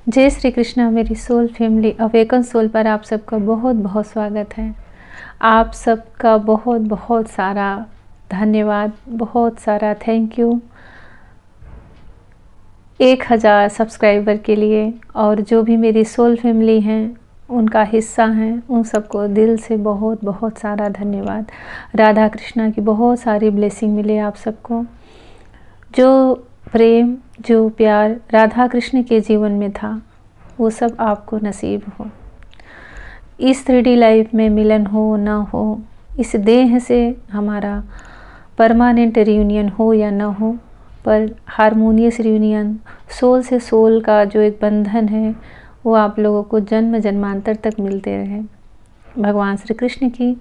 जय श्री कृष्णा मेरी soul family awaken soul पर आप सबका बहुत बहुत स्वागत है। आप सबका बहुत बहुत सारा धन्यवाद, बहुत सारा थैंक यू 1000 सब्सक्राइबर के लिए। और जो भी मेरी सोल फैमिली हैं, उनका हिस्सा हैं, उन सबको दिल से बहुत बहुत सारा धन्यवाद। राधा कृष्णा की बहुत सारी ब्लेसिंग मिले आप सबको। जो प्रेम, जो प्यार राधा कृष्ण के जीवन में था, वो सब आपको नसीब हो। इस 3D लाइफ में मिलन हो ना हो, इस देह से हमारा परमानेंट रियूनियन हो या ना हो, पर हारमोनियस रियूनियन, सोल से सोल का जो एक बंधन है, वो आप लोगों को जन्म जन्मांतर तक मिलते रहे। भगवान श्री कृष्ण की,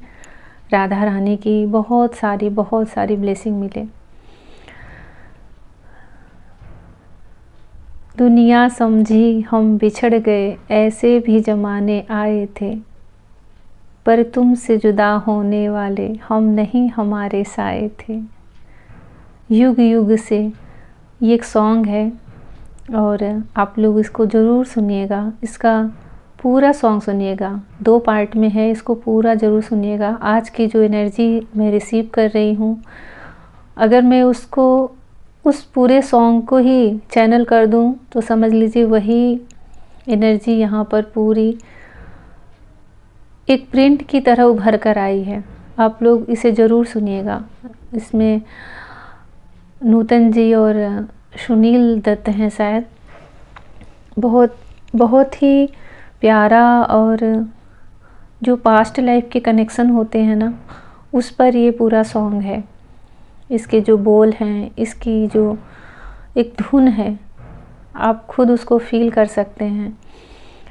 राधा रानी की बहुत सारी ब्लेसिंग मिले। दुनिया समझी हम बिछड़ गए, ऐसे भी ज़माने आए थे, पर तुमसे जुदा होने वाले हम नहीं, हमारे साए थे। युग युग से ये एक सॉन्ग है और आप लोग इसको ज़रूर सुनिएगा। इसका पूरा सॉन्ग सुनिएगा, 2 पार्ट में है, इसको पूरा ज़रूर सुनिएगा। आज की जो एनर्जी मैं रिसीव कर रही हूँ, अगर मैं उसको उस पूरे सॉन्ग को ही चैनल कर दूं तो समझ लीजिए वही एनर्जी यहाँ पर पूरी एक प्रिंट की तरह उभर कर आई है। आप लोग इसे ज़रूर सुनिएगा। इसमें नूतन जी और सुनील दत्त हैं शायद। बहुत ही प्यारा, और जो पास्ट लाइफ के कनेक्शन होते हैं ना, उस पर ये पूरा सॉन्ग है। इसके जो बोल हैं, इसकी जो एक धुन है, आप खुद उसको फील कर सकते हैं।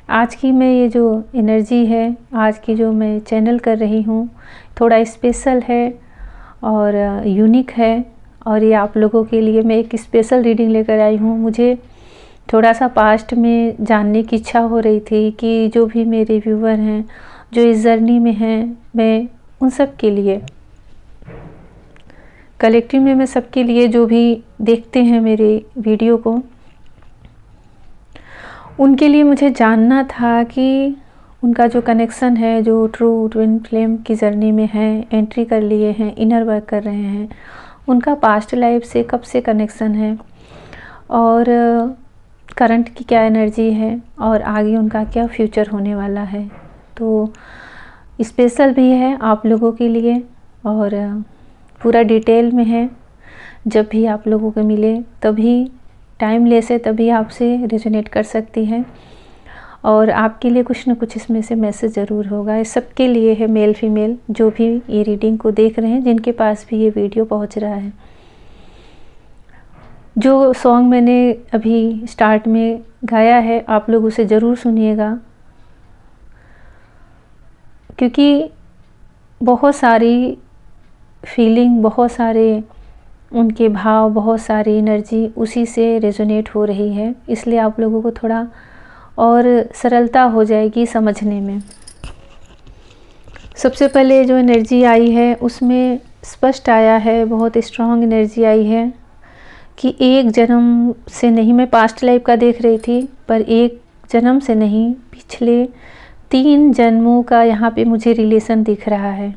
आज की मैं ये जो एनर्जी है, आज की जो मैं चैनल कर रही हूँ, थोड़ा स्पेशल है और यूनिक है। और ये आप लोगों के लिए मैं एक स्पेशल रीडिंग लेकर आई हूँ। मुझे थोड़ा सा पास्ट में जानने की इच्छा हो रही थी कि जो भी मेरे व्यूवर हैं, जो इस जर्नी में हैं, मैं उन सब के लिए कलेक्टिव में, मैं सबके लिए, जो भी देखते हैं मेरे वीडियो को, उनके लिए मुझे जानना था कि उनका जो कनेक्शन है, जो ट्रू ट्विन फ्लेम की जर्नी में है, एंट्री कर लिए हैं, इनर वर्क कर रहे हैं, उनका पास्ट लाइफ से कब से कनेक्शन है और करंट की क्या एनर्जी है और आगे उनका क्या फ्यूचर होने वाला है। तो स्पेशल भी है आप लोगों के लिए और पूरा डिटेल में है। जब भी आप लोगों को मिले तभी टाइम ले से तभी आपसे रेजोनेट कर सकती है और आपके लिए कुछ न कुछ इसमें से मैसेज ज़रूर होगा। ये सबके लिए है, मेल फीमेल, जो भी ये रीडिंग को देख रहे हैं, जिनके पास भी ये वीडियो पहुंच रहा है। जो सॉन्ग मैंने अभी स्टार्ट में गाया है, आप लोग उसे ज़रूर सुनिएगा, क्योंकि बहुत सारी फीलिंग, बहुत सारे उनके भाव, बहुत सारी एनर्जी उसी से रेजोनेट हो रही है। इसलिए आप लोगों को थोड़ा और सरलता हो जाएगी समझने में। सबसे पहले जो एनर्जी आई है, उसमें स्पष्ट आया है, बहुत स्ट्रॉन्ग एनर्जी आई है कि एक जन्म से नहीं, मैं पास्ट लाइफ का देख रही थी, पर एक जन्म से नहीं, पिछले 3 जन्मों का यहाँ पे मुझे रिलेशन दिख रहा है।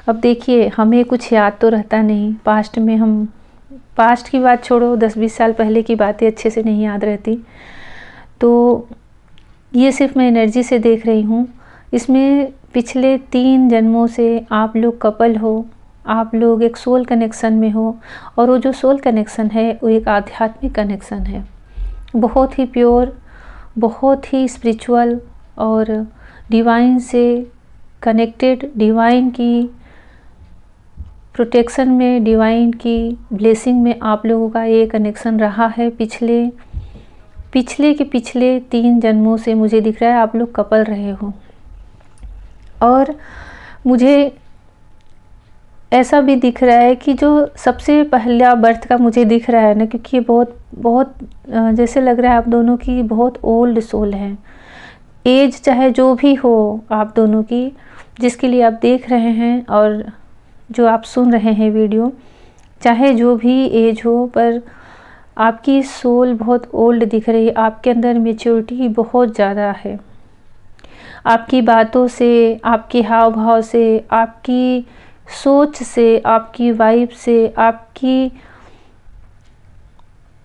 अब देखिए, हमें कुछ याद तो रहता नहीं पास्ट में, हम पास्ट की बात छोड़ो, 10-20 साल पहले की बातें अच्छे से नहीं याद रहती। तो ये सिर्फ मैं एनर्जी से देख रही हूँ। इसमें पिछले 3 जन्मों से आप लोग कपल हो, आप लोग एक सोल कनेक्शन में हो, और वो जो सोल कनेक्शन है वो एक आध्यात्मिक कनेक्शन है, बहुत ही प्योर, बहुत ही स्पिरिचुअल और डिवाइन से कनेक्टेड, डिवाइन की प्रोटेक्शन में, डिवाइन की ब्लेसिंग में आप लोगों का ये कनेक्शन रहा है। पिछले के पिछले 3 जन्मों से मुझे दिख रहा है आप लोग कपल रहे हो। और मुझे ऐसा भी दिख रहा है कि जो सबसे पहला बर्थ का मुझे दिख रहा है ना, क्योंकि ये बहुत जैसे लग रहा है आप दोनों की बहुत ओल्ड सोल है। एज चाहे जो भी हो आप दोनों की, जिसके लिए आप देख रहे हैं और जो आप सुन रहे हैं वीडियो, चाहे जो भी एज हो, पर आपकी सोल बहुत ओल्ड दिख रही है, आपके अंदर मैच्योरिटी बहुत ज़्यादा है। आपकी बातों से, आपके हाव भाव से, आपकी सोच से, आपकी वाइब से, आपकी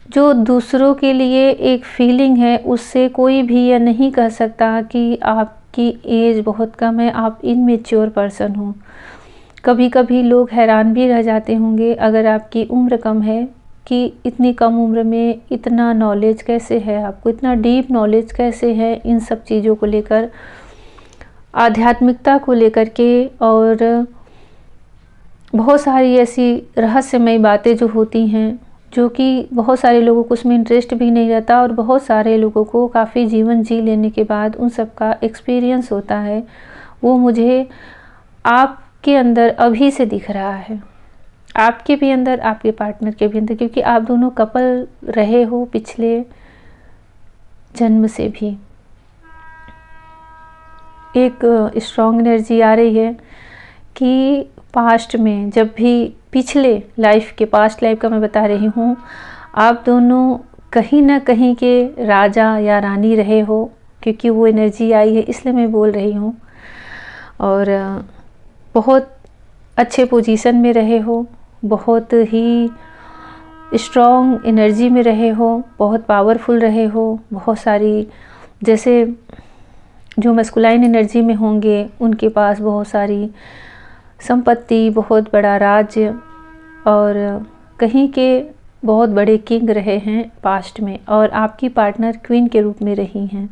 जो दूसरों के लिए एक फीलिंग है, उससे कोई भी यह नहीं कह सकता कि आपकी एज बहुत कम है, आप इनमेच्योर पर्सन हो। कभी कभी लोग हैरान भी रह जाते होंगे अगर आपकी उम्र कम है कि इतनी कम उम्र में इतना नॉलेज कैसे है, आपको इतना डीप नॉलेज कैसे है इन सब चीज़ों को लेकर, आध्यात्मिकता को लेकर के। और बहुत सारी ऐसी रहस्यमयी बातें जो होती हैं, जो कि बहुत सारे लोगों को उसमें इंटरेस्ट भी नहीं रहता, और बहुत सारे लोगों को काफ़ी जीवन जी लेने के बाद उन सब का एक्सपीरियंस होता है। वो मुझे आपके अंदर अभी से दिख रहा है, आपके भी अंदर, आपके पार्टनर के भी अंदर, क्योंकि आप दोनों कपल रहे हो पिछले जन्म से भी। एक स्ट्रॉन्ग एनर्जी आ रही है कि पास्ट में, जब भी पिछले लाइफ के, पास्ट लाइफ का मैं बता रही हूँ, आप दोनों कहीं ना कहीं के राजा या रानी रहे हो, क्योंकि वो एनर्जी आई है इसलिए मैं बोल रही हूँ। और बहुत अच्छे पोजीशन में रहे हो, बहुत ही स्ट्रॉन्ग एनर्जी में रहे हो, बहुत पावरफुल रहे हो। बहुत सारी, जैसे जो मस्कुलाइन एनर्जी में होंगे उनके पास बहुत सारी संपत्ति, बहुत बड़ा राज्य, और कहीं के बहुत बड़े किंग रहे हैं पास्ट में, और आपकी पार्टनर क्वीन के रूप में रही हैं।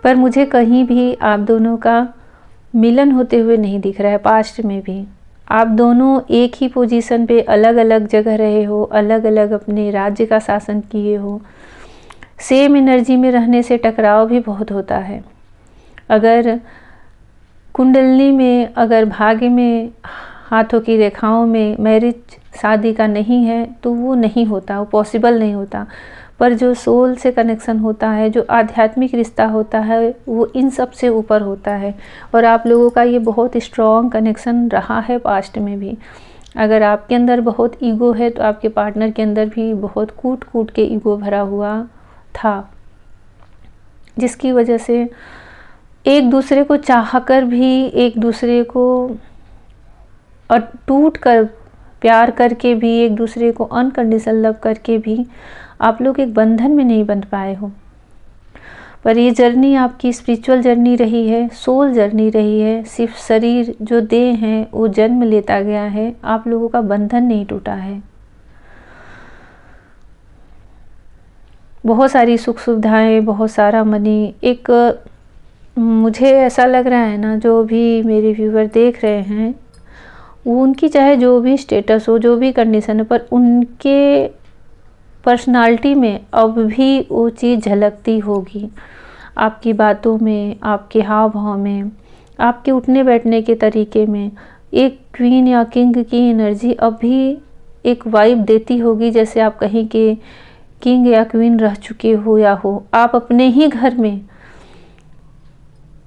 पर मुझे कहीं भी आप दोनों का मिलन होते हुए नहीं दिख रहा है। पास्ट में भी आप दोनों एक ही पोजीशन पे अलग अलग जगह रहे हो, अलग अलग अपने राज्य का शासन किए हो। सेम एनर्जी में रहने से टकराव भी बहुत होता है। अगर कुंडलनी में, अगर भाग्य में, हाथों की रेखाओं में मैरिज, शादी का नहीं है तो वो नहीं होता, वो पॉसिबल नहीं होता। पर जो सोल से कनेक्शन होता है, जो आध्यात्मिक रिश्ता होता है, वो इन सब से ऊपर होता है। और आप लोगों का ये बहुत स्ट्रॉन्ग कनेक्शन रहा है पास्ट में भी। अगर आपके अंदर बहुत ईगो है तो आपके पार्टनर के अंदर भी बहुत कूट कूट के ईगो भरा हुआ था, जिसकी वजह से एक दूसरे को चाहकर भी, एक दूसरे को और टूट कर प्यार करके भी, एक दूसरे को अनकंडीशनल लव करके भी आप लोग एक बंधन में नहीं बंध पाए हो। पर ये जर्नी आपकी स्पिरिचुअल जर्नी रही है, सोल जर्नी रही है। सिर्फ शरीर जो देह है वो जन्म लेता गया है, आप लोगों का बंधन नहीं टूटा है। बहुत सारी सुख सुविधाएं, बहुत सारा मनी, एक मुझे ऐसा लग रहा है ना, जो भी मेरे व्यूवर देख रहे हैं, वो उनकी चाहे जो भी स्टेटस हो, जो भी कंडीशन है, पर उनके पर्सनालिटी में अब भी वो चीज़ झलकती होगी। आपकी बातों में, आपके हाव भाव में, आपके उठने बैठने के तरीके में एक क्वीन या किंग की एनर्जी अब भी एक वाइब देती होगी, जैसे आप कहीं के किंग या क्वीन रह चुके हो, या हो आप अपने ही घर में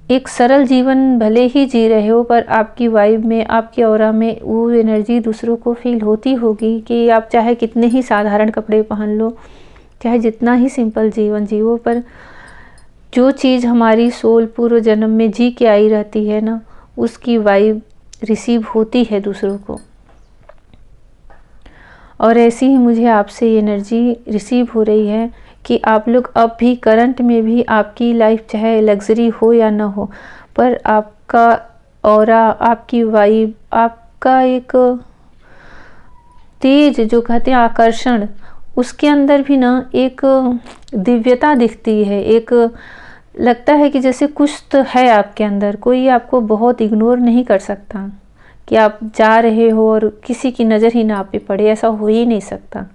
एक सरल जीवन भले ही जी रहे हो, पर आपकी वाइब में, आपकी ऑरा में वो एनर्जी दूसरों को फील होती होगी कि आप चाहे कितने ही साधारण कपड़े पहन लो, चाहे जितना ही सिंपल जीवन जियो, पर जो चीज़ हमारी सोल पूर्व जन्म में जी के आई रहती है ना, उसकी वाइब रिसीव होती है दूसरों को। और ऐसी ही मुझे आपसे ये एनर्जी रिसीव हो रही है कि आप लोग अब भी, करंट में भी, आपकी लाइफ चाहे लग्जरी हो या ना हो, पर आपका ऑरा, आपकी वाइब, आपका एक तेज, जो कहते हैं आकर्षण, उसके अंदर भी ना एक दिव्यता दिखती है। एक लगता है कि जैसे कुछ तो है आपके अंदर, कोई आपको बहुत इग्नोर नहीं कर सकता कि आप जा रहे हो और किसी की नज़र ही ना आप पे पड़े, ऐसा हो ही नहीं सकता।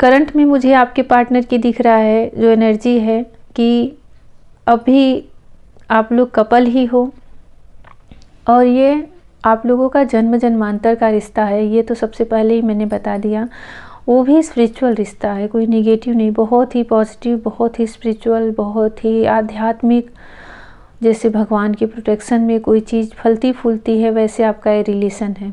करंट में मुझे आपके पार्टनर की दिख रहा है जो एनर्जी है कि अभी आप लोग कपल ही हो, और ये आप लोगों का जन्म जन्मांतर का रिश्ता है। ये तो सबसे पहले ही मैंने बता दिया। वो भी स्पिरिचुअल रिश्ता है, कोई निगेटिव नहीं, बहुत ही पॉजिटिव, बहुत ही स्पिरिचुअल, बहुत ही आध्यात्मिक। जैसे भगवान की प्रोटेक्शन में कोई चीज़ फलती फूलती है, वैसे आपका ये रिलेशन है।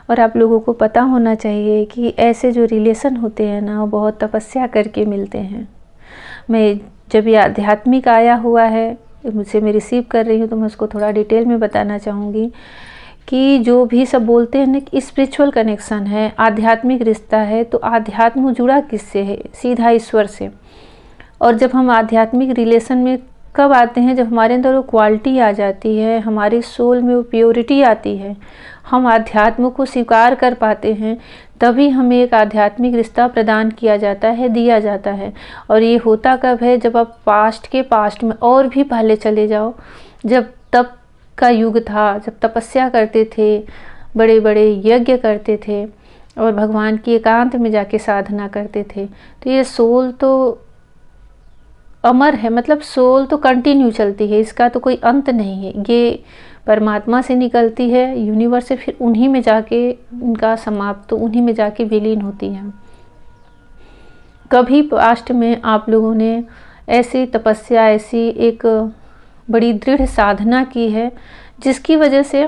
और आप लोगों को पता होना चाहिए कि ऐसे जो रिलेशन होते हैं ना, वो बहुत तपस्या करके मिलते हैं। मैं जब ये आध्यात्मिक आया हुआ है, मुझसे मैं रिसीव कर रही हूँ, तो मैं उसको थोड़ा डिटेल में बताना चाहूँगी कि जो भी सब बोलते हैं ना कि स्पिरिचुअल कनेक्शन है, आध्यात्मिक रिश्ता है, तो आध्यात्म जुड़ा किससे है? सीधा ईश्वर से। और जब हम आध्यात्मिक रिलेशन में कब आते हैं? जब हमारे अंदर वो क्वालिटी आ जाती है, हमारे सोल में वो प्योरिटी आती है, हम आध्यात्म को स्वीकार कर पाते हैं, तभी हमें एक आध्यात्मिक रिश्ता प्रदान किया जाता है, दिया जाता है। और ये होता कब है? जब आप पास्ट में और भी पहले चले जाओ, जब तप का युग था, जब तपस्या करते थे, बड़े बड़े यज्ञ करते थे और भगवान की एकांत में जाके साधना करते थे। तो ये सोल तो अमर है, मतलब सोल तो कंटिन्यू चलती है, इसका तो कोई अंत नहीं है। ये परमात्मा से निकलती है, यूनिवर्स से, फिर उन्हीं में जाके उनका समाप्त, तो उन्हीं में जाके विलीन होती है। कभी पास्ट में आप लोगों ने ऐसी तपस्या, ऐसी एक बड़ी दृढ़ साधना की है, जिसकी वजह से,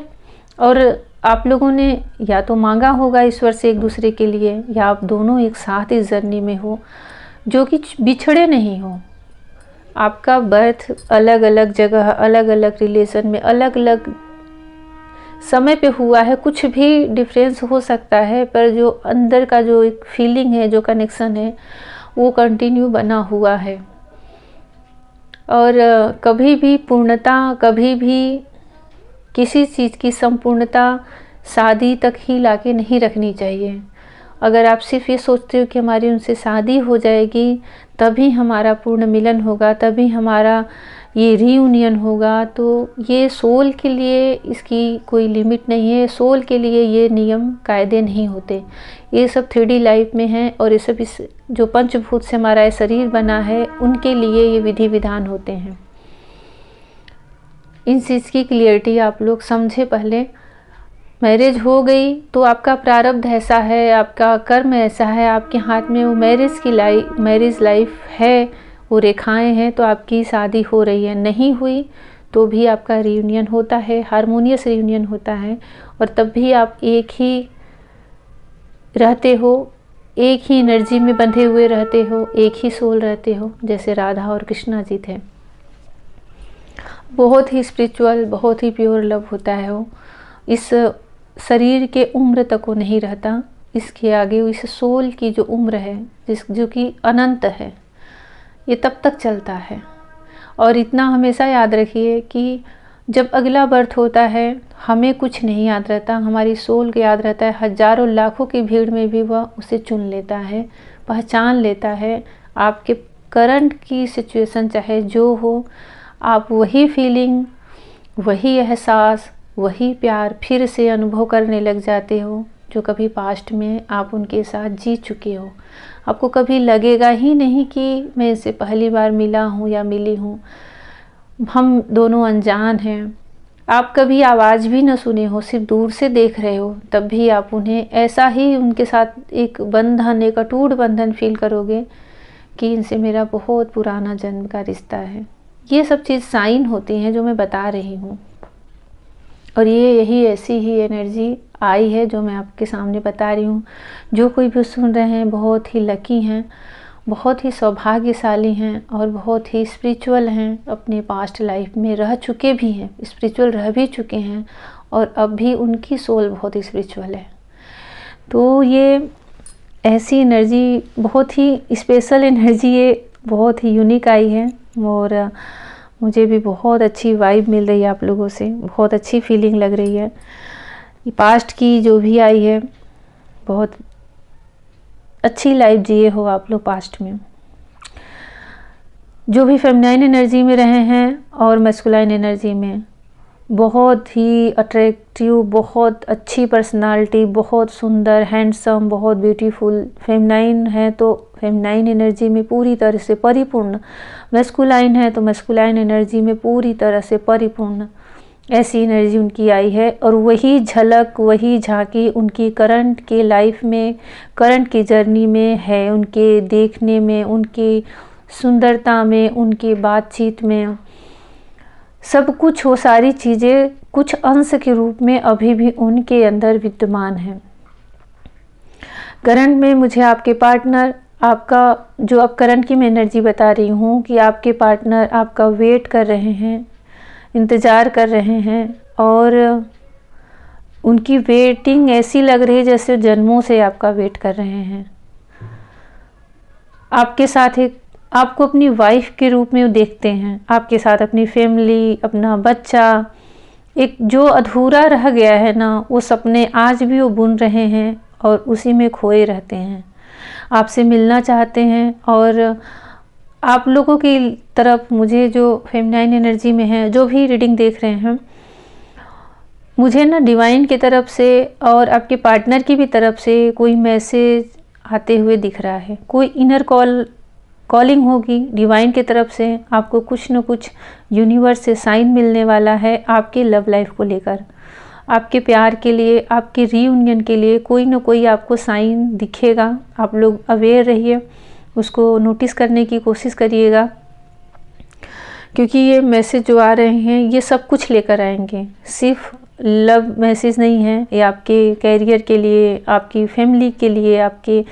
और आप लोगों ने या तो मांगा होगा ईश्वर से एक दूसरे के लिए, या आप दोनों एक साथ इस जर्नी में हो, जो कि बिछड़े नहीं हो। आपका बर्थ अलग अलग जगह, अलग अलग रिलेशन में, अलग अलग समय पे हुआ है, कुछ भी डिफरेंस हो सकता है, पर जो अंदर का जो एक फीलिंग है, जो कनेक्शन है, वो कंटिन्यू बना हुआ है। और कभी भी पूर्णता, कभी भी किसी चीज़ की संपूर्णता शादी तक ही लाके नहीं रखनी चाहिए। अगर आप सिर्फ ये सोचते हो कि हमारी उनसे शादी हो जाएगी तभी हमारा पूर्ण मिलन होगा, तभी हमारा ये रीयूनियन होगा, तो ये सोल के लिए इसकी कोई लिमिट नहीं है। सोल के लिए ये नियम कायदे नहीं होते। ये सब 3D लाइफ में है, और ये सब इस जो पंचभूत से हमारा ये शरीर बना है, उनके लिए ये विधि विधान होते हैं। इन चीज़ की क्लियरिटी आप लोग समझे पहले। मैरिज हो गई तो आपका प्रारब्ध ऐसा है, आपका कर्म ऐसा है, आपके हाथ में वो मैरिज लाइफ है, वो रेखाएं हैं, तो आपकी शादी हो रही है। नहीं हुई तो भी आपका रियूनियन होता है, हारमोनियस रियूनियन होता है, और तब भी आप एक ही रहते हो, एक ही एनर्जी में बंधे हुए रहते हो, एक ही सोल रहते हो, जैसे राधा और कृष्णा जी थे। बहुत ही स्पिरिचुअल, बहुत ही प्योर लव होता है वो। इस शरीर के उम्र तक वो नहीं रहता, इसके आगे इस सोल की जो उम्र है, जो कि अनंत है, ये तब तक चलता है। और इतना हमेशा याद रखिए कि जब अगला बर्थ होता है, हमें कुछ नहीं याद रहता, हमारी सोल को याद रहता है। हजारों लाखों की भीड़ में भी वह उसे चुन लेता है, पहचान लेता है। आपके करंट की सिचुएशन चाहे जो हो, आप वही फीलिंग, वही एहसास, वही प्यार फिर से अनुभव करने लग जाते हो, जो कभी पास्ट में आप उनके साथ जी चुके हो। आपको कभी लगेगा ही नहीं कि मैं इससे पहली बार मिला हूँ या मिली हूँ, हम दोनों अनजान हैं। आप कभी आवाज़ भी न सुने हो, सिर्फ दूर से देख रहे हो, तब भी आप उन्हें ऐसा ही उनके साथ एक बंधन, एक अटूट बंधन फील करोगे कि इनसे मेरा बहुत पुराना जन्म का रिश्ता है। ये सब चीज़ साइन होती हैं जो मैं बता रही हूँ, और यही ऐसी ही एनर्जी आई है जो मैं आपके सामने बता रही हूँ। जो कोई भी सुन रहे हैं बहुत ही लकी हैं, बहुत ही सौभाग्यशाली हैं, और बहुत ही स्पिरिचुअल हैं। अपने पास्ट लाइफ में रह चुके भी हैं, स्पिरिचुअल रह भी चुके हैं, और अब भी उनकी सोल बहुत ही स्पिरिचुअल है। तो ये ऐसी एनर्जी, बहुत ही स्पेशल एनर्जी, ये बहुत ही यूनिक आई है, और मुझे भी बहुत अच्छी वाइब मिल रही है आप लोगों से, बहुत अच्छी फीलिंग लग रही है। पास्ट की जो भी आई है, बहुत अच्छी लाइफ जिए हो आप लोग पास्ट में। जो भी फेमिनाइन एनर्जी में रहे हैं और मैस्कुलाइन एनर्जी में, बहुत ही अट्रैक्टिव, बहुत अच्छी पर्सनालिटी, बहुत सुंदर, हैंडसम, बहुत ब्यूटीफुल। फेमिनाइन है तो फेमिनाइन एनर्जी में पूरी तरह से परिपूर्ण, मैस्कुलाइन है तो मैस्कुलाइन एनर्जी में पूरी तरह से परिपूर्ण, ऐसी एनर्जी उनकी आई है। और वही झलक, वही झांकी उनकी करंट के लाइफ में, करंट की जर्नी में है, उनके देखने में, उनकी सुंदरता में, उनकी बातचीत में, सब कुछ, वो सारी चीज़ें कुछ अंश के रूप में अभी भी उनके अंदर विद्यमान हैं। करंट में मुझे आपके पार्टनर, आपका जो अब करंट की मैं एनर्जी बता रही हूँ कि आपके पार्टनर आपका वेट कर रहे हैं, इंतज़ार कर रहे हैं, और उनकी वेटिंग ऐसी लग रही है जैसे जन्मों से आपका वेट कर रहे हैं। आपके साथ एक आपको अपनी वाइफ के रूप में वो देखते हैं, आपके साथ अपनी फैमिली, अपना बच्चा, एक जो अधूरा रह गया है ना, वो सपने आज भी वो बुन रहे हैं और उसी में खोए रहते हैं। आपसे मिलना चाहते हैं, और आप लोगों की तरफ मुझे जो फेमिनाइन एनर्जी में है, जो भी रीडिंग देख रहे हैं, मुझे ना डिवाइन की तरफ से और आपके पार्टनर की भी तरफ से कोई मैसेज आते हुए दिख रहा है। कोई इनर कॉलिंग होगी डिवाइन की तरफ से, आपको कुछ न कुछ यूनिवर्स से साइन मिलने वाला है आपके लव लाइफ को लेकर, आपके प्यार के लिए, आपके रीयूनियन के लिए कोई न कोई आपको साइन दिखेगा। आप लोग अवेयर रहिए, उसको नोटिस करने की कोशिश करिएगा, क्योंकि ये मैसेज जो आ रहे हैं ये सब कुछ लेकर आएंगे। सिर्फ लव मैसेज नहीं है, ये आपके कैरियर के लिए, आपकी फैमिली के लिए, आपके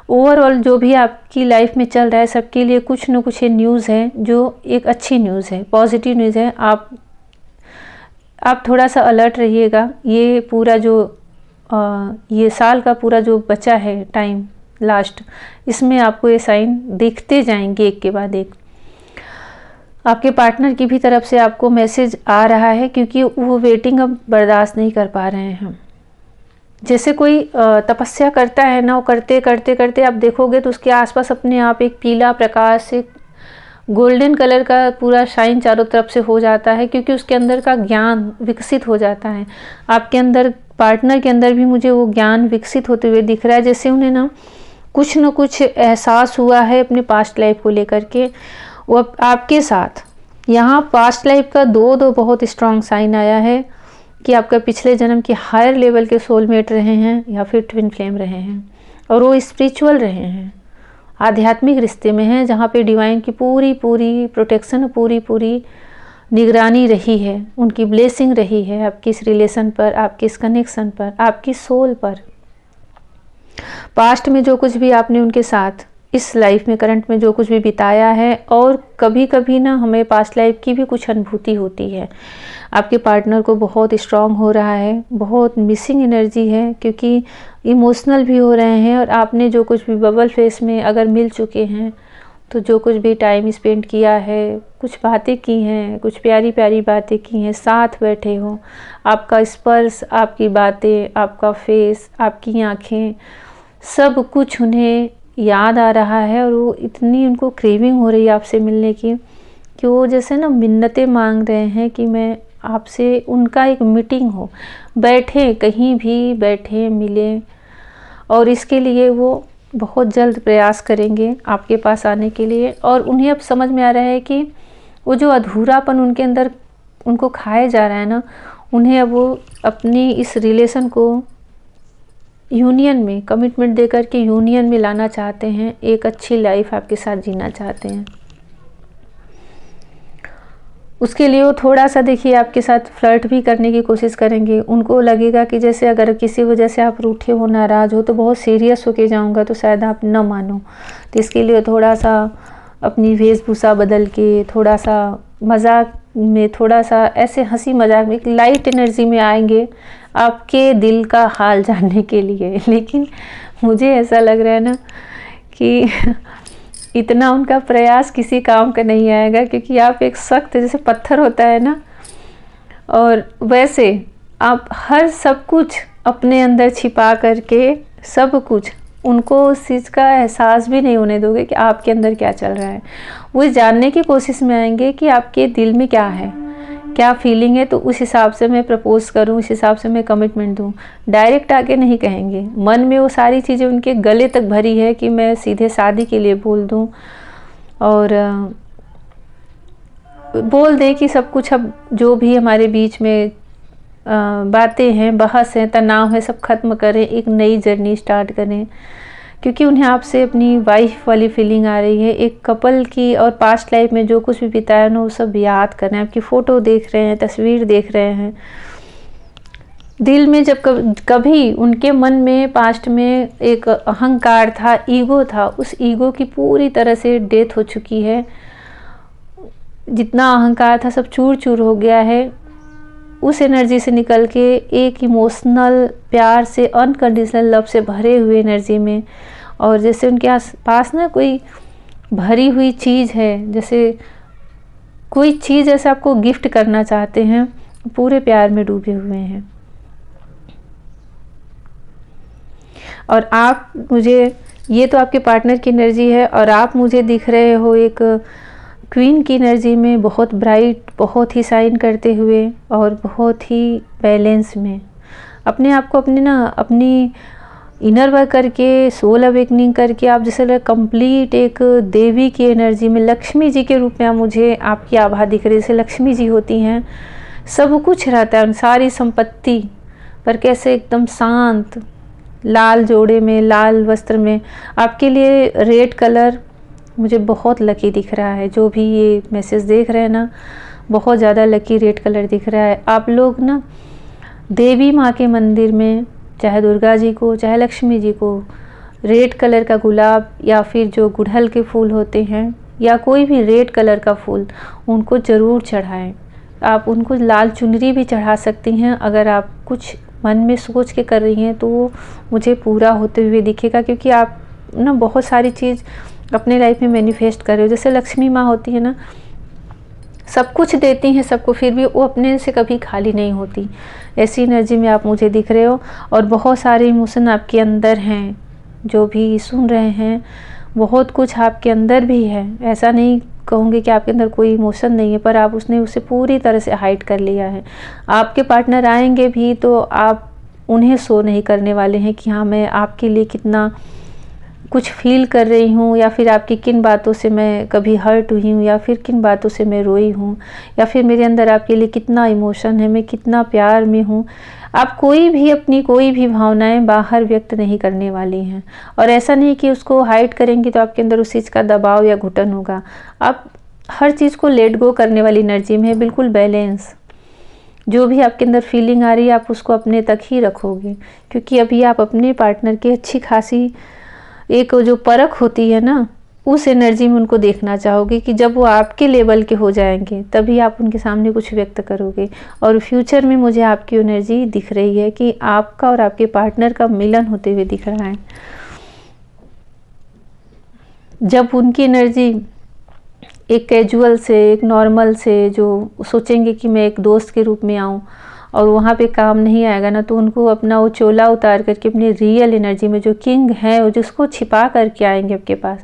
ओवरऑल जो भी आपकी लाइफ में चल रहा है सबके लिए कुछ न कुछ ये न्यूज़ है जो एक अच्छी न्यूज़ है, पॉजिटिव न्यूज़ है। आप थोड़ा सा अलर्ट रहिएगा। ये पूरा जो ये साल का पूरा जो बचा है टाइम लास्ट, इसमें आपको ये साइन देखते जाएंगे एक के बाद एक। आपके पार्टनर की भी तरफ से आपको मैसेज आ रहा है, क्योंकि वो वेटिंग अब बर्दाश्त नहीं कर पा रहे हैं। जैसे कोई तपस्या करता है ना, वो करते करते करते आप देखोगे तो उसके आसपास अपने आप एक पीला प्रकाश, एक गोल्डन कलर का पूरा शाइन चारों तरफ से हो जाता है, क्योंकि उसके अंदर का ज्ञान विकसित हो जाता है। आपके अंदर, पार्टनर के अंदर भी मुझे वो ज्ञान विकसित होते हुए दिख रहा है, जैसे उन्हें ना कुछ एहसास हुआ है अपने पास्ट लाइफ को लेकर के। वो आपके साथ यहाँ पास्ट लाइफ का दो बहुत स्ट्रॉन्ग साइन आया है कि आपका पिछले जन्म के हायर लेवल के सोलमेट रहे हैं या फिर ट्विन फ्लेम रहे हैं, और वो स्पिरिचुअल रहे हैं, आध्यात्मिक रिश्ते में हैं, जहाँ पे डिवाइन की पूरी प्रोटेक्शन, पूरी निगरानी रही है, उनकी ब्लेसिंग रही है आपकी इस रिलेशन पर, आपके इस कनेक्शन पर, आपकी सोल पर। पास्ट में जो कुछ भी आपने उनके साथ इस लाइफ में, करंट में जो कुछ भी बिताया है, और कभी कभी ना हमें पास्ट लाइफ की भी कुछ अनुभूति होती है। आपके पार्टनर को बहुत स्ट्रांग हो रहा है, बहुत मिसिंग एनर्जी है, क्योंकि इमोशनल भी हो रहे हैं, और आपने जो कुछ भी बबल फेस में अगर मिल चुके हैं तो जो कुछ भी टाइम स्पेंड किया है, कुछ बातें की हैं, कुछ प्यारी प्यारी बातें की हैं, साथ बैठे हो, आपका स्पर्श, आपकी बातें, आपका फेस, आपकी आँखें, सब कुछ उन्हें याद आ रहा है, और वो इतनी उनको क्रेविंग हो रही है आपसे मिलने की कि वो जैसे ना मिन्नतें मांग रहे हैं कि मैं आपसे, उनका एक मीटिंग हो, बैठे, कहीं भी बैठे, मिले, और इसके लिए वो बहुत जल्द प्रयास करेंगे आपके पास आने के लिए। और उन्हें अब समझ में आ रहा है कि वो जो अधूरापन उनके अंदर उनको खाया जा रहा है ना, उन्हें अब वो अपनी इस रिलेशन को यूनियन में, कमिटमेंट देकर के यूनियन में लाना चाहते हैं, एक अच्छी लाइफ आपके साथ जीना चाहते हैं। उसके लिए वो थोड़ा सा देखिए आपके साथ फ्लर्ट भी करने की कोशिश करेंगे। उनको लगेगा कि जैसे अगर किसी वजह से आप रूठे हो, नाराज़ हो, तो बहुत सीरियस होके जाऊंगा तो शायद आप न मानो, तो इसके लिए थोड़ा सा अपनी वेशभूषा बदल के, थोड़ा सा मजाक में, थोड़ा सा ऐसे हंसी मजाक में, एक लाइट एनर्जी में आएंगे आपके दिल का हाल जानने के लिए। लेकिन मुझे ऐसा लग रहा है ना कि इतना उनका प्रयास किसी काम का नहीं आएगा, क्योंकि आप एक सख्त जैसे पत्थर होता है ना, और वैसे आप हर सब कुछ अपने अंदर छिपा करके, सब कुछ उनको उस चीज़ का एहसास भी नहीं होने दोगे कि आपके अंदर क्या चल रहा है। वो जानने की कोशिश में आएंगे कि आपके दिल में क्या है, क्या फीलिंग है, तो उस हिसाब से मैं प्रपोज करूं, उस हिसाब से मैं कमिटमेंट दूं। डायरेक्ट आके नहीं कहेंगे, मन में वो सारी चीज़ें उनके गले तक भरी है कि मैं सीधे शादी के लिए बोल दूं, और बोल दें कि सब कुछ अब जो भी हमारे बीच में बातें हैं, बहस है, तनाव है, सब खत्म करें, एक नई जर्नी स्टार्ट करें। क्योंकि उन्हें आपसे अपनी वाइफ वाली फीलिंग आ रही है, एक कपल की, और पास्ट लाइफ में जो कुछ भी बिताया ना वो सब याद कर रहे हैं, आपकी फ़ोटो देख रहे हैं, तस्वीर देख रहे हैं। दिल में जब कभी उनके मन में पास्ट में एक अहंकार था, ईगो था, उस ईगो की पूरी तरह से डेथ हो चुकी है। जितना अहंकार था सब चूर चूर हो गया है। उस एनर्जी से निकल के एक इमोशनल प्यार से, अनकंडीशनल लव से भरे हुए एनर्जी में, और जैसे उनके पास ना कोई भरी हुई चीज़ है, जैसे कोई चीज़ जैसे आपको गिफ्ट करना चाहते हैं, पूरे प्यार में डूबे हुए हैं। और आप मुझे, ये तो आपके पार्टनर की एनर्जी है, और आप मुझे दिख रहे हो एक क्वीन की एनर्जी में, बहुत ब्राइट, बहुत ही शाइन करते हुए और बहुत ही बैलेंस में। अपने आप को अपनी इनर वर्क करके, सोल अवेकनिंग करके आप जैसे कंप्लीट एक देवी की एनर्जी में, लक्ष्मी जी के रूप में आप मुझे आपकी आभा दिख रही है। जैसे लक्ष्मी जी होती हैं, सब कुछ रहता है, सारी संपत्ति पर कैसे एकदम शांत, लाल जोड़े में, लाल वस्त्र में। आपके लिए रेड कलर मुझे बहुत लकी दिख रहा है। जो भी ये मैसेज देख रहे हैं ना, बहुत ज़्यादा लकी रेड कलर दिख रहा है। आप लोग ना देवी माँ के मंदिर में, चाहे दुर्गा जी को, चाहे लक्ष्मी जी को, रेड कलर का गुलाब या फिर जो गुड़हल के फूल होते हैं, या कोई भी रेड कलर का फूल, उनको ज़रूर चढ़ाएं। आप उनको लाल चुनरी भी चढ़ा सकती हैं। अगर आप कुछ मन में सोच के कर रही हैं तो वो मुझे पूरा होते हुए दिखेगा, क्योंकि आप ना बहुत सारी चीज़ अपने लाइफ में मैनिफेस्ट कर रहे हो। जैसे लक्ष्मी माँ होती है ना, सब कुछ देती हैं सबको, फिर भी वो अपने से कभी खाली नहीं होती। ऐसी एनर्जी में आप मुझे दिख रहे हो, और बहुत सारे इमोशन आपके अंदर हैं। जो भी सुन रहे हैं, बहुत कुछ आपके अंदर भी है। ऐसा नहीं कहूँगी कि आपके अंदर कोई इमोशन नहीं है, पर आप उसे पूरी तरह से हाइड कर लिया है। आपके पार्टनर आएंगे भी तो आप उन्हें शो नहीं करने वाले हैं कि हाँ, मैं आपके लिए कितना कुछ फील कर रही हूँ, या फिर आपकी किन बातों से मैं कभी हर्ट हुई हूँ, या फिर किन बातों से मैं रोई हूँ, या फिर मेरे अंदर आपके लिए कितना इमोशन है, मैं कितना प्यार में हूँ। आप अपनी कोई भी भावनाएं बाहर व्यक्त नहीं करने वाली हैं। और ऐसा नहीं कि उसको हाइड करेंगी तो आपके अंदर उस चीज़ का दबाव या घुटन होगा। आप हर चीज़ को लेट गो करने वाली एनर्जी में है, बिल्कुल बैलेंस। जो भी आपके अंदर फीलिंग आ रही है, आप उसको अपने तक ही रखोगे, क्योंकि अभी आप अपने पार्टनर की अच्छी खासी एक जो परख होती है ना, उस एनर्जी में उनको देखना चाहोगे कि जब वो आपके लेवल के हो जाएंगे तभी आप उनके सामने कुछ व्यक्त करोगे। और फ्यूचर में मुझे आपकी एनर्जी दिख रही है कि आपका और आपके पार्टनर का मिलन होते हुए दिख रहा है। जब उनकी एनर्जी एक कैजुअल से, एक नॉर्मल से, जो सोचेंगे कि मैं एक दोस्त के रूप में आऊँ, और वहाँ पे काम नहीं आएगा ना, तो उनको अपना वो चोला उतार करके अपनी रियल एनर्जी में, जो किंग है, वो जिसको छिपा करके आएंगे आपके पास,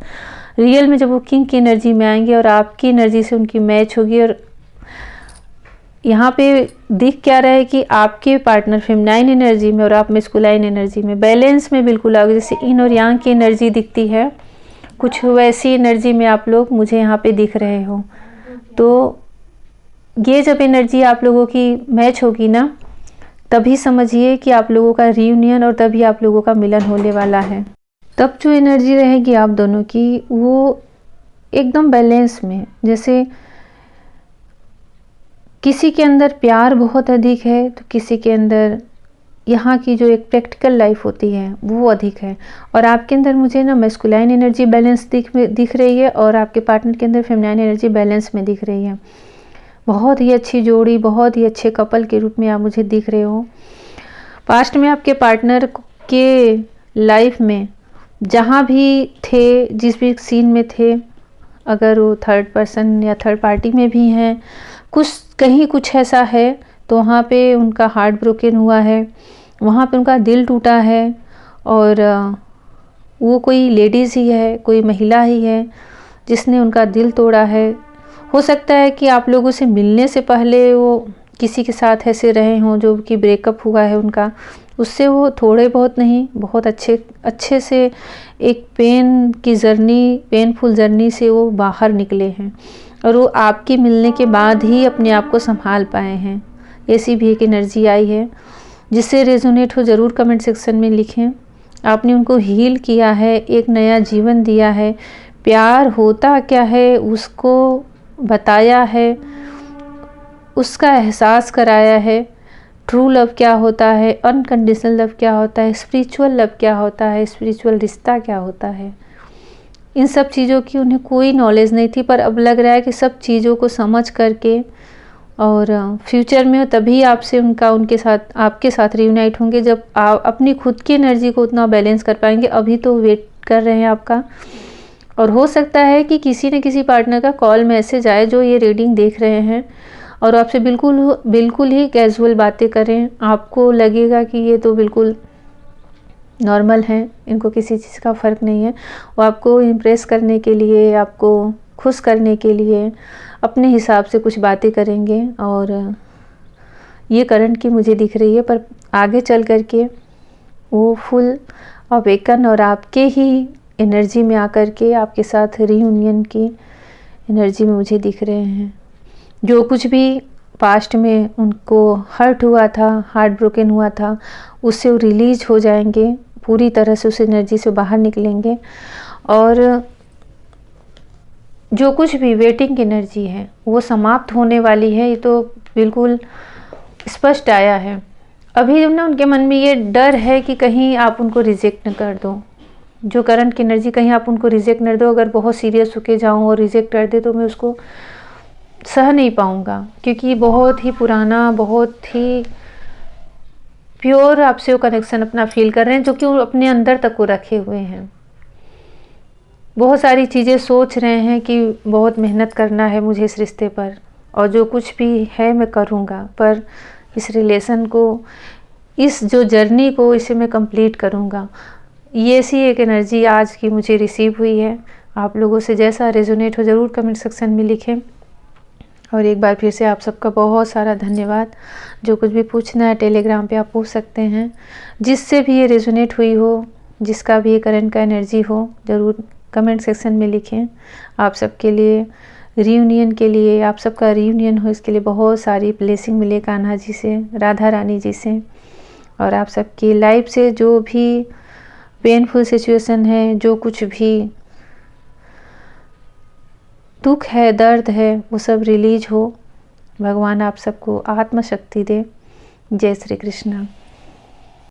रियल में जब वो किंग की एनर्जी में आएंगे और आपकी एनर्जी से उनकी मैच होगी। और यहाँ पे दिख क्या रहा है कि आपके पार्टनर फेमिनाइन एनर्जी में और आप मैस्कुलाइन एनर्जी में, बैलेंस में बिल्कुल आओगे। जैसे इन और यांग की एनर्जी दिखती है, कुछ वैसी एनर्जी में आप लोग मुझे यहाँ पे दिख रहे हो। तो ये जब एनर्जी आप लोगों की मैच होगी ना, तभी समझिए कि आप लोगों का रियूनियन, और तभी आप लोगों का मिलन होने वाला है। तब जो एनर्जी रहेगी आप दोनों की, वो एकदम बैलेंस में। जैसे किसी के अंदर प्यार बहुत अधिक है, तो किसी के अंदर यहाँ की जो एक प्रैक्टिकल लाइफ होती है वो अधिक है। और आपके अंदर मुझे ना मैस्कुलाइन एनर्जी बैलेंस दिख रही है, और आपके पार्टनर के अंदर फेमिनाइन एनर्जी बैलेंस में दिख रही है। बहुत ही अच्छी जोड़ी, बहुत ही अच्छे कपल के रूप में आप मुझे दिख रहे हो। पास्ट में आपके पार्टनर के लाइफ में जहाँ भी थे, जिस भी सीन में थे, अगर वो थर्ड पर्सन या थर्ड पार्टी में भी हैं, कहीं कुछ ऐसा है तो वहाँ पे उनका हार्ट ब्रोकन हुआ है, वहाँ पे उनका दिल टूटा है। और वो कोई लेडीज़ ही है, कोई महिला ही है जिसने उनका दिल तोड़ा है। हो सकता है कि आप लोगों से मिलने से पहले वो किसी के साथ ऐसे रहे हों जो कि ब्रेकअप हुआ है उनका, उससे वो थोड़े बहुत नहीं, बहुत अच्छे से एक पेनफुल जर्नी से वो बाहर निकले हैं, और वो आपके मिलने के बाद ही अपने आप को संभाल पाए हैं। ऐसी भी एक एनर्जी आई है। जिससे रेजोनेट हो ज़रूर कमेंट सेक्शन में लिखें। आपने उनको हील किया है, एक नया जीवन दिया है, प्यार होता क्या है उसको बताया है, उसका एहसास कराया है। ट्रू लव क्या होता है, अनकंडीशनल लव क्या होता है, स्पिरिचुअल लव क्या होता है, स्पिरिचुअल रिश्ता क्या होता है। इन सब चीज़ों की उन्हें कोई नॉलेज नहीं थी, पर अब लग रहा है कि सब चीज़ों को समझ करके और फ्यूचर में तभी आपसे उनके साथ आपके साथ रियूनाइट होंगे जब आप अपनी खुद की एनर्जी को उतना बैलेंस कर पाएंगे। अभी तो वेट कर रहे हैं आपका, और हो सकता है कि किसी न किसी पार्टनर का कॉल मैसेज आए जो ये रीडिंग देख रहे हैं और आपसे बिल्कुल ही कैजुअल बातें करें। आपको लगेगा कि ये तो बिल्कुल नॉर्मल हैं, इनको किसी चीज़ का फ़र्क नहीं है। वो आपको इम्प्रेस करने के लिए, आपको खुश करने के लिए अपने हिसाब से कुछ बातें करेंगे, और ये करंट की मुझे दिख रही है। पर आगे चल कर के वो फुल अवेकन और आपके ही एनर्जी में आकर के आपके साथ रीयूनियन की एनर्जी में मुझे दिख रहे हैं। जो कुछ भी पास्ट में उनको हर्ट हुआ था, हार्ट ब्रोकन हुआ था, उससे वो रिलीज हो जाएंगे, पूरी तरह से उस एनर्जी से बाहर निकलेंगे। और जो कुछ भी वेटिंग एनर्जी है वो समाप्त होने वाली है, ये तो बिल्कुल स्पष्ट आया है। अभी ना उनके मन में ये डर है कि कहीं आप उनको रिजेक्ट न कर दो, जो करंट की एनर्जी, कहीं आप उनको रिजेक्ट न दो। अगर बहुत सीरियस होके जाऊँ और रिजेक्ट कर दे तो मैं उसको सह नहीं पाऊँगा, क्योंकि बहुत ही पुराना, बहुत ही प्योर आपसे वो कनेक्शन अपना फील कर रहे हैं, जो कि वो अपने अंदर तक को रखे हुए हैं। बहुत सारी चीज़ें सोच रहे हैं कि बहुत मेहनत करना है मुझे इस रिश्ते पर, और जो कुछ भी है मैं करूँगा, पर इस रिलेशन को, इस जो जर्नी को, इसे मैं कंप्लीट करूँगा। ये सी एक एनर्जी आज की मुझे रिसीव हुई है। आप लोगों से जैसा रेजोनेट हो ज़रूर कमेंट सेक्शन में लिखें। और एक बार फिर से आप सबका बहुत सारा धन्यवाद। जो कुछ भी पूछना है टेलीग्राम पे आप पूछ सकते हैं। जिससे भी ये रेजोनेट हुई हो, जिसका भी ये करंट का एनर्जी हो, ज़रूर कमेंट सेक्शन में लिखें। आप सबके लिए रीयूनियन के लिए, आप सबका रीयूनियन हो, इसके लिए बहुत सारी ब्लेसिंग मिले कान्हा जी से, राधा रानी जी से, और आप सबकी लाइफ से जो भी पेनफुल सिचुएशन है, जो कुछ भी दुख है, दर्द है, वो सब रिलीज हो। भगवान आप सबको आत्मशक्ति दे। जय श्री कृष्ण।